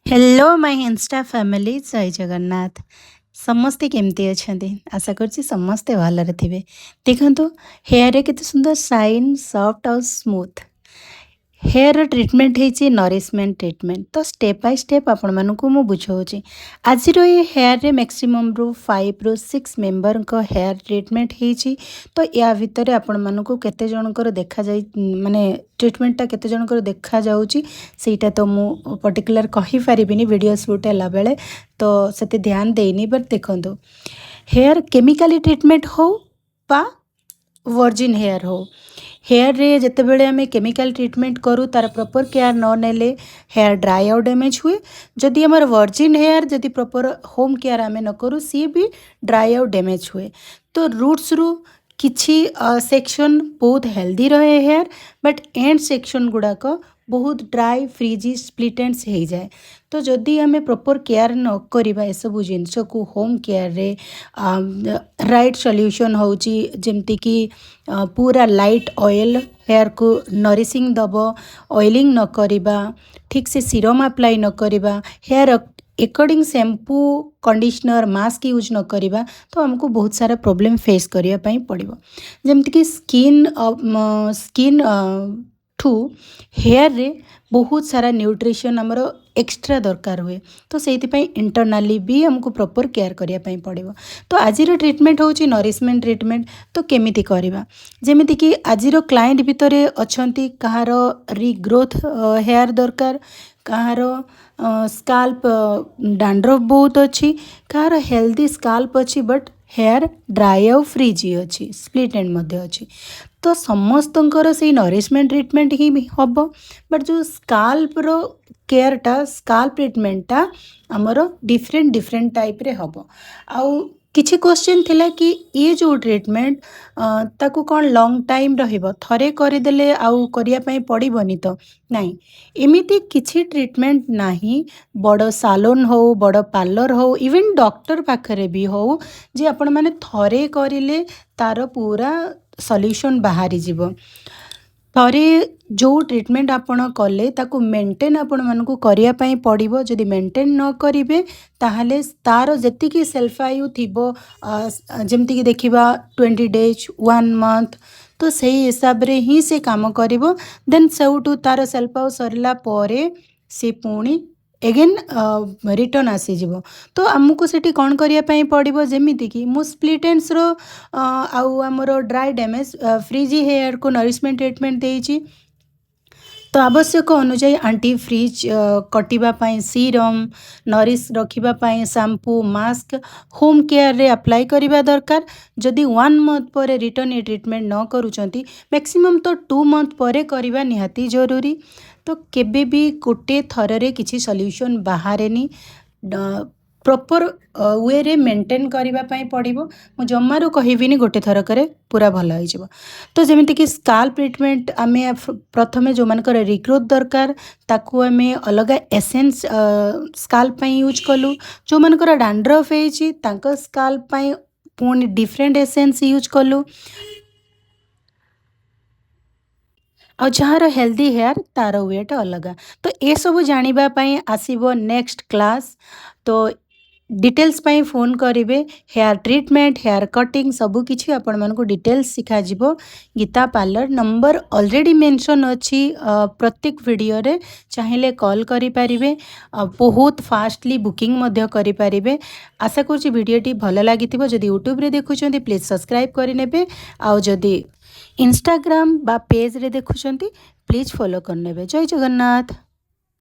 Hello my Insta family जय जगन्नाथ समस्ते केमती अच्छा आशा कर समस्ते भलरे थे देखो हेयर केते सुंदर शाइन सॉफ्ट और स्मूथ हेयर ट्रिटमेंट है नरिशमेंट ट्रिटमेंट तो स्टेप बाय स्टेप आपण मानक मु बुझाऊँगी आज ये हेयर रे मैक्सिमम रू 5 रू 6 मेंबर को हेयर ट्रिटमेंट होती तो या भितर आपण मानक केते जनकर देखा जाय माने ट्रिटमेंटा केते जनकर देखा जाउची सेटा तो मु पर्टिकुलर कहि परिबिनी वीडियो शूट हैला बेले तो सेते ध्यान देनी बट देखंतु हेयर केमिकली ट्रिटमेंट हो बा वर्जिन हेयर हो हेयर रे जितेबले आम केमिकल ट्रिटमेंट करूँ तार प्रॉपर केयर न नेले हेयर ड्राई आउ डैमेज हुए जदि आमर वर्जिन हेयर जदि प्रॉपर होम केयर आम न करूँ सी भी ड्राई आउ डैमेज हुए तो रूट्स रु किछि सेक्शन बहुत हेल्दी रहे हेयर बट एंड सेक्शन गुड़ाक बहुत ड्राई फ्रीजी स्प्लिट एंड्स हो जाए तो जदि आम प्रॉपर केयर न करवा एसबू जिनस को होम केयर रे राइट सॉल्यूशन होची जेमती कि पूरा लाइट ऑयल हेयर को नरिशिंग दब ऑयलिंग न करवा ठीक से सीरम अप्लाई न करवा hair according shampoo conditioner mask use न करवा तो हमको बहुत सारा प्रॉब्लम फेस करने पड़ो जमती कि स्किन ठू हेयर रे बहुत सारा न्यूट्रिशन आमर एक्स्ट्रा दरकार हुए तो से इंटरनाली भी हमको प्रॉपर केयर करने पड़ो तो आज ट्रिटमेंट होची नरिशमेंट ट्रिटमेंट तो केमिति करवा जेमिति कि आज क्लाइंट भितर अच्छी कहार रिग्रोथ हेयर दरकार कहार स्काल्प डैंड्रफ बहुत अच्छी कहार हेल्दी स्काल्प अच्छी बट हेयर ड्राई आउ फ्रीजी अच्छी स्प्लिट एंड मध्य अच्छी तो समस्तंकर से नरिशमेंट ट्रिटमेंट ही हम बट जो स्काल्प रो केयरटा स्काल्प ट्रिटमेंटा आमर डिफरेंट डिफरेंट टाइप रे हम आउ किछि क्वेश्चन थिला कि ये जो ट्रिटमेंट ताकू कौन लॉन्ग टाइम रहिबो थरे करदेले आउ करिया पई पड़िबनी तो नहीं एमिति किछि ट्रिटमेंट नाही बड़ सालोन हो बड़ पार्लर हो इवन डॉक्टर पाखरे भी हो जे आपण माने थरे करिले तार पूरा सॉल्यूशन बाहरी जीवो थरे जो ट्रिटमेंट आपण कले ताकू मेंटेन आपण मानकू करिया पई पड़िबो जदि मेंटेन न करिवे ताहले तार जेतिकी सेल्फ आयु थिबो जेमति कि देखिबा 20 डेज 1 मंथ तो सही हिसाब रे ही से काम करिवो देन सेउटू तार सेल्फ आयु सरला परे से पुणी एगेन रिटर्न आसीଯିव तो आमको सेठी कौन करने पड़ो जमीती कि मु स्प्लिट एंड्स रो आउ आमर ड्राई डैमेज फ्रीजी हेयर को नरिशमेंट ट्रिटमेंट देइछि तो आवश्यक अनुजाई आंटी फ्रीज कटिवाई सीरम नरिश रखापी शैम्पू मास्क होम केयर रे अप्लाई करवा दरकार जदि 1 मंथ पर रिटर्न ये ट्रिटमेंट न करूचंती मैक्सिमम तो 2 मंथ पर करवा निहाती जरूरी तो केबे भी गोटे थररे किसी सॉल्यूशन बाहरेनी प्रॉपर वे रे मेंटेन करने पड़ो मु जमारू कहबिनी गोटे थरक पूरा भल हो तो जमीती कि स्काल्प ट्रिटमेंट आम प्रथमे जो मानकर रिग्रोथ दरकार ताकू आम अलग एसेंस स्काल्प यूज कलु जो मानकर डैंड्रफ होइछि तांको स्काल्प पुणी डिफरेंट एसेंस यूज कलु आ जार हेल्दी हेयर तार वेट अलग तो ये सब जानापी आसब नेक्स्ट क्लास तो डिटेल्स पाई फोन करेंगे हेयर ट्रिटमेंट हेयर कटिंग सबकि आपण मानक details Shikha Geeta parlour number already mention अच्छी प्रत्येक वीडियो रे चाहिए कॉल करें बहुत फास्टली बुकिंग करें आशा करुँच वीडियोटी भल लगी जदि यूट्यूब रे देखुं प्लीज सब्सक्राइब करें आउ जदि इंस्टाग्राम बा पेज रे देखुं प्लीज फॉलो करने जय जगन्नाथ।